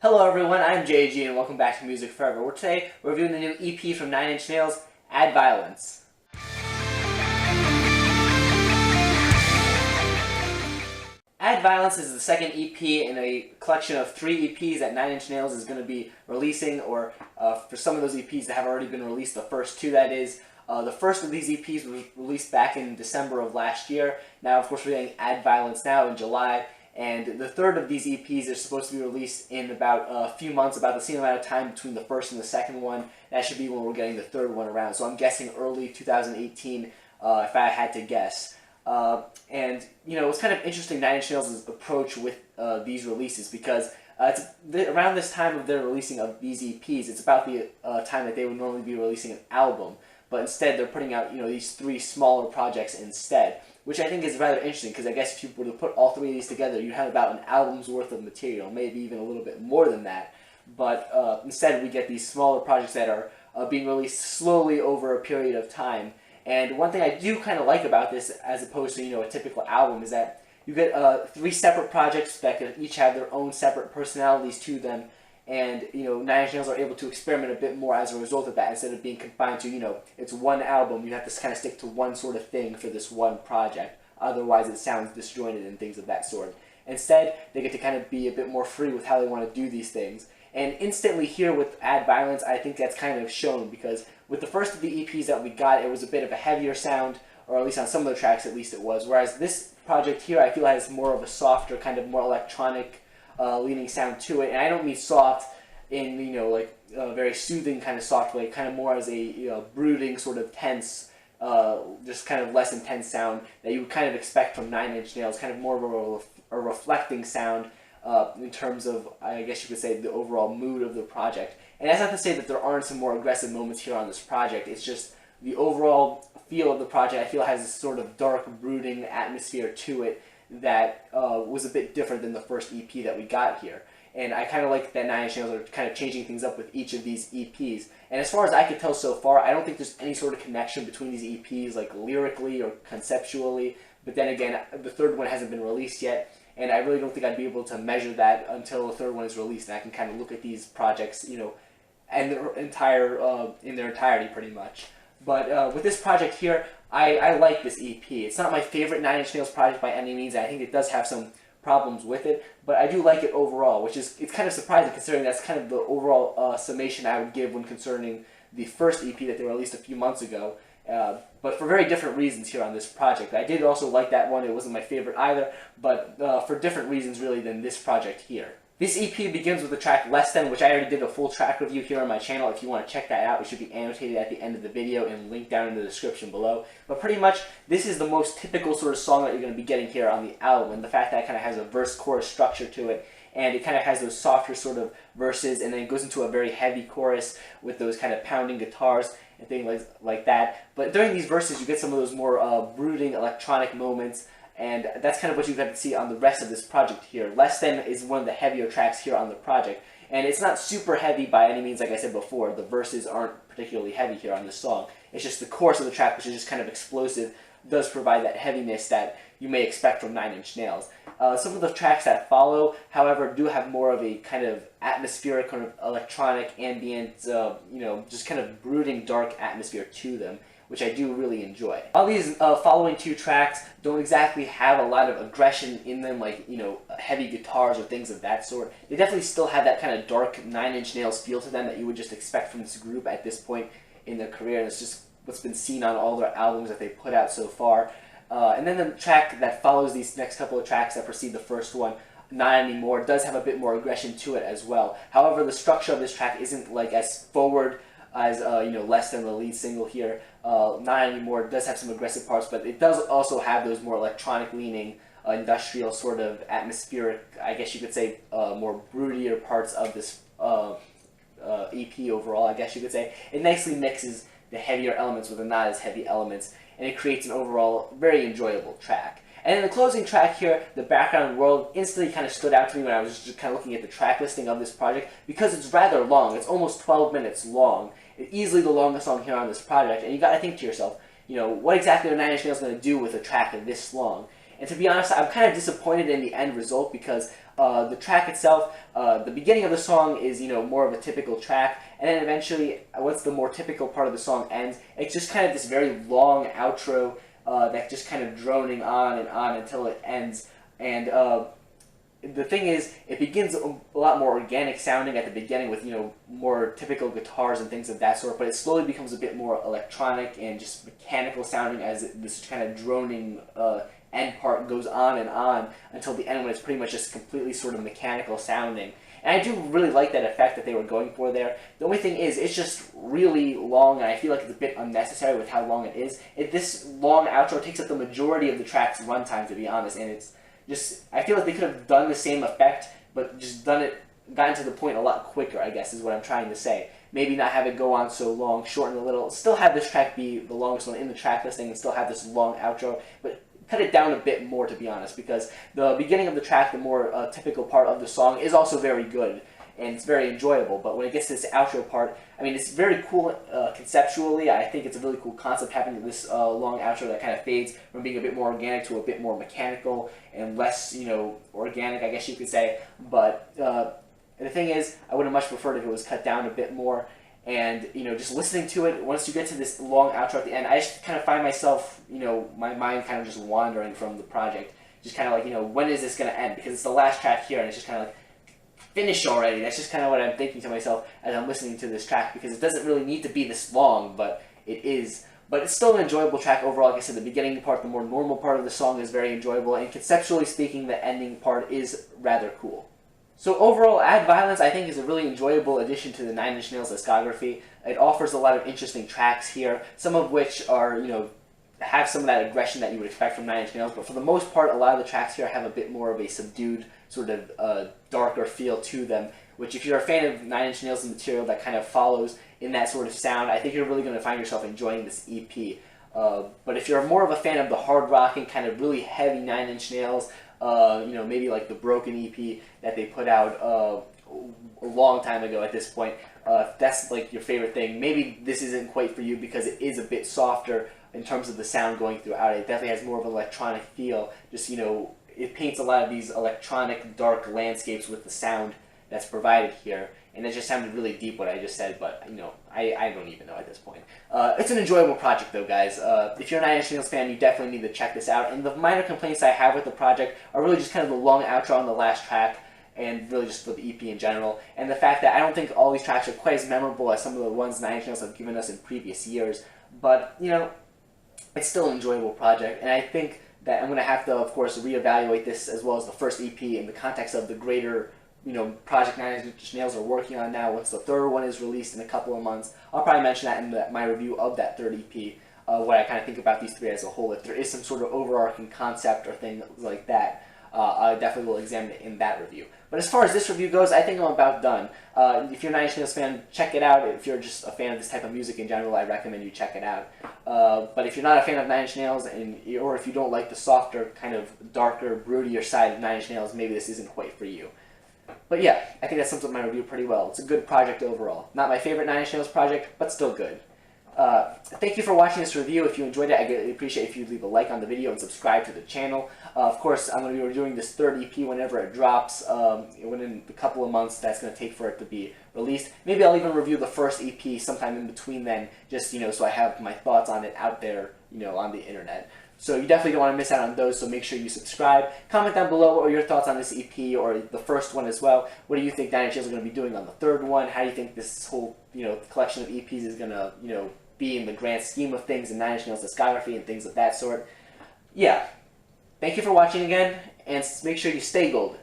Hello everyone, I'm JG and welcome back to Music Forever, where today we're reviewing the new EP from 9 Inch Nails, Add Violence. Add Violence is the second EP in a collection of 3 EPs that 9 Inch Nails is going to be releasing, or for some of those EPs that have already been released, the first 2 that is. The first of these EPs was released back in December of last year. Now of course we're getting Add Violence now in July. And the third of these EPs is supposed to be released in about a few months, about the same amount of time between the first and the second one. That should be when we're getting the third one around. So I'm guessing early 2018, if I had to guess. And, you know, it's kind of interesting 9 Inch Nails' approach with these releases, because it's around this time of their releasing of these EPs, it's about the time that they would normally be releasing an album. But instead they're putting out, these 3 smaller projects instead, which I think is rather interesting, because I guess if you were to put all 3 of these together, you'd have about an album's worth of material, maybe even a little bit more than that. But instead we get these smaller projects that are being released slowly over a period of time. And one thing I do kind of like about this, as opposed to a typical album, is that you get 3 separate projects that could each have their own separate personalities to them. And 9 Inch Nails are able to experiment a bit more as a result of that, instead of being confined to, it's one album. You have to kind of stick to one sort of thing for this one project. Otherwise it sounds disjointed and things of that sort. Instead, they get to kind of be a bit more free with how they want to do these things. And instantly here with Add Violence, I think that's kind of shown, because with the first of the EPs that we got, it was a bit of a heavier sound, or at least on some of the tracks at least it was. Whereas this project here, I feel has more of a softer, kind of more electronic leaning sound to it. And I don't mean soft in like a very soothing kind of soft way, kind of more as a brooding, sort of tense, just kind of less intense sound that you would kind of expect from 9 Inch Nails, kind of more of a reflecting sound in terms of, I guess you could say, the overall mood of the project. And that's not to say that there aren't some more aggressive moments here on this project. It's just the overall feel of the project, I feel, has this sort of dark, brooding atmosphere to it that was a bit different than the first EP that we got here. And I kind of like that 9 Inch Nails are kind of changing things up with each of these EPs. And as far as I could tell so far, I don't think there's any sort of connection between these EPs, like lyrically or conceptually. But then again, the third one hasn't been released yet, and I really don't think I'd be able to measure that until the third one is released, and I can kind of look at these projects, and in their entirety, pretty much. But with this project here, I like this EP. It's not my favorite 9 Inch Nails project by any means. I think it does have some problems with it, but I do like it overall, it's kind of surprising considering that's kind of the overall summation I would give when concerning the first EP that they released a few months ago. But for very different reasons here on this project. I did also like that one. It wasn't my favorite either, but for different reasons really than this project here. This EP begins with the track Less Than, which I already did a full track review here on my channel. If you want to check that out, it should be annotated at the end of the video and linked down in the description below. But pretty much, this is the most typical sort of song that you're going to be getting here on the album. And the fact that it kind of has a verse-chorus structure to it, and it kind of has those softer sort of verses, and then it goes into a very heavy chorus with those kind of pounding guitars and things like that. But during these verses, you get some of those more brooding electronic moments, and that's kind of what you got to see on the rest of this project here. Less Than is one of the heavier tracks here on the project, and it's not super heavy by any means. Like I said before, the verses aren't particularly heavy here on this song. It's just the chorus of the track, which is just kind of explosive, does provide that heaviness that you may expect from 9 Inch Nails. Some of the tracks that follow, however, do have more of a kind of atmospheric, kind of electronic, ambient, just kind of brooding, dark atmosphere to them, which I do really enjoy. While these following 2 tracks don't exactly have a lot of aggression in them, like, heavy guitars or things of that sort, they definitely still have that kind of dark 9 Inch Nails feel to them that you would just expect from this group at this point in their career, and it's just what's been seen on all their albums that they've put out so far. And then the track that follows these next couple of tracks that precede the first one, Not Anymore, does have a bit more aggression to it as well. However, the structure of this track isn't like as forward as Less Than, the lead single here. Not Anymore does have some aggressive parts, but it does also have those more electronic leaning, industrial sort of atmospheric, I guess you could say, more broodier parts of this EP overall, I guess you could say. It nicely mixes the heavier elements with the not as heavy elements, and it creates an overall very enjoyable track. And in the closing track here, the background world instantly kind of stood out to me when I was just kind of looking at the track listing of this project, because it's rather long. It's almost 12 minutes long. It's easily the longest song here on this project, and you got to think to yourself, what exactly are 9 Inch Nails going to do with a track this long? And to be honest, I'm kind of disappointed in the end result, because The track itself, the beginning of the song is, more of a typical track, and then eventually, once the more typical part of the song ends, it's just kind of this very long outro that's just kind of droning on and on until it ends. And the thing is, it begins a lot more organic sounding at the beginning with, more typical guitars and things of that sort, but it slowly becomes a bit more electronic and just mechanical sounding as this kind of droning end part goes on and on until the end when it's pretty much just completely sort of mechanical sounding. And I do really like that effect that they were going for there. The only thing is, it's just really long, and I feel like it's a bit unnecessary with how long it is. This long outro takes up the majority of the track's runtime, to be honest, and it's just, I feel like they could have done the same effect, but just gotten to the point a lot quicker, I guess, is what I'm trying to say. Maybe not have it go on so long, shorten a little, still have this track be the longest one in the track listing, and still have this long outro, but cut it down a bit more, to be honest, because the beginning of the track, the more typical part of the song, is also very good, and it's very enjoyable, but when it gets to this outro part, I mean, it's very cool conceptually. I think it's a really cool concept having this long outro that kind of fades from being a bit more organic to a bit more mechanical and less, organic, I guess you could say, but the thing is, I would have much preferred if it was cut down a bit more. And, just listening to it, once you get to this long outro at the end, I just kind of find myself, my mind kind of just wandering from the project. Just kind of like, when is this going to end? Because it's the last track here, and it's just kind of like, finish already. That's just kind of what I'm thinking to myself as I'm listening to this track, because it doesn't really need to be this long, but it is. But it's still an enjoyable track overall. Like I said, the beginning part, the more normal part of the song is very enjoyable, and conceptually speaking, the ending part is rather cool. So overall, Add Violence, I think, is a really enjoyable addition to the Nine Inch Nails discography. It offers a lot of interesting tracks here, some of which are, have some of that aggression that you would expect from Nine Inch Nails, but for the most part, a lot of the tracks here have a bit more of a subdued, sort of darker feel to them, which if you're a fan of Nine Inch Nails' material that kind of follows in that sort of sound, I think you're really going to find yourself enjoying this EP. But if you're more of a fan of the hard rocking, kind of really heavy Nine Inch Nails, maybe like the Broken EP that they put out a long time ago at this point, if that's like your favorite thing, maybe this isn't quite for you because it is a bit softer in terms of the sound going throughout it. It definitely has more of an electronic feel. Just, it paints a lot of these electronic dark landscapes with the sound that's provided here. And it just sounded really deep what I just said, but, I don't even know at this point. It's an enjoyable project, though, guys. If you're a Nine Inch Nails fan, you definitely need to check this out. And the minor complaints I have with the project are really just kind of the long outro on the last track, and really just for the EP in general. And the fact that I don't think all these tracks are quite as memorable as some of the ones Nine Inch Nails have given us in previous years. But, it's still an enjoyable project. And I think that I'm going to have to, of course, reevaluate this as well as the first EP in the context of the greater project Nine Inch Nails are working on now. Once the third one is released in a couple of months, I'll probably mention that in my review of that third EP, what I kind of think about these three as a whole. If there is some sort of overarching concept or thing like that, I definitely will examine it in that review. But as far as this review goes, I think I'm about done. If you're a Nine Inch Nails fan, check it out. If you're just a fan of this type of music in general, I recommend you check it out. But if you're not a fan of Nine Inch Nails, or if you don't like the softer, kind of darker, broodier side of Nine Inch Nails, maybe this isn't quite for you. But yeah, I think that sums up my review pretty well. It's a good project overall. Not my favorite Nine Inch Nails project, but still good. Thank you for watching this review. If you enjoyed it, I greatly appreciate if you leave a like on the video and subscribe to the channel. Of course, I'm going to be reviewing this third EP whenever it drops, within a couple of months that's going to take for it to be released. Maybe I'll even review the first EP sometime in between then, just, so I have my thoughts on it out there, on the internet. So you definitely don't want to miss out on those, so make sure you subscribe. Comment down below what are your thoughts on this EP or the first one as well. What do you think Nine Inch Nails are going to be doing on the third one? How do you think this whole, collection of EPs is going to, be in the grand scheme of things in Nine Inch Nails discography and things of that sort? Yeah. Thank you for watching again, and make sure you stay golden.